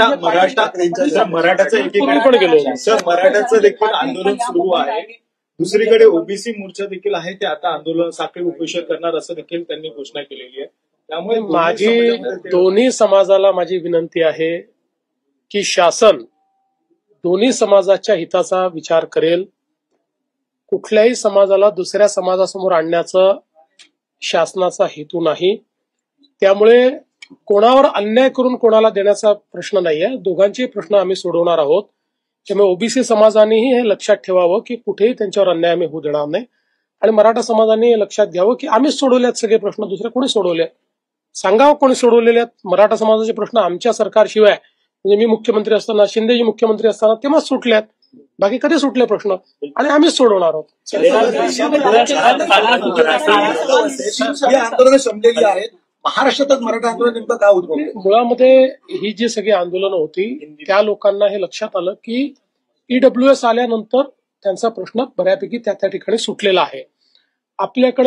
मराठाचं एकीकडे सर मराठाचं देखील आंदोलन सुरू आहे, दुसरीकडे ओबीसी मोर्चा देखील आहे, ते आता आंदोलन साखळी उपोषण करणार असं देखील त्यांनी घोषणा केलेली आहे. त्यामुळे माझी दोन्ही समाजाला माझी विनंती आहे की शासन दोन्ही समाजाच्या हिताचा विचार करेल. कुठल्याही समाजाला दुसऱ्या समाजासमोर आणण्याचा शासनाचा हेतू नाही. त्यामुळे कोणावर अन्याय करून कोणाला देण्याचा प्रश्न नाहीये. दोघांचे प्रश्न आम्ही सोडवणार आहोत. त्यामुळे ओबीसी समाजानेही हे लक्षात ठेवावं की कुठेही त्यांच्यावर अन्याय आम्ही होऊ देणार नाही. आणि मराठा समाजाने हे लक्षात घ्यावं की आम्हीच सोडवल्यात सगळे प्रश्न, दुसरे कोणी सोडवले सांगावं कोणी सोडवलेले आहेत. मराठा समाजाचे प्रश्न आमच्या सरकारशिवाय, म्हणजे मी मुख्यमंत्री असताना, शिंदेजी मुख्यमंत्री असताना तेव्हाच सुटल्यात, बाकी कधी सुटले प्रश्न, आणि आम्हीच सोडवणार आहोत. आंदोलन संपलेली आहेत. महाराष्ट्रातच मराठा आंदोलन नेमकं काय होतं? मुळामध्ये ही जी सगळी आंदोलनं होती त्या लोकांना हे लक्षात आलं की ईडब्ल्यूएस आल्यानंतर त्यांचा प्रश्न बऱ्यापैकी त्या ठिकाणी सुटलेला आहे. आपल्याकडे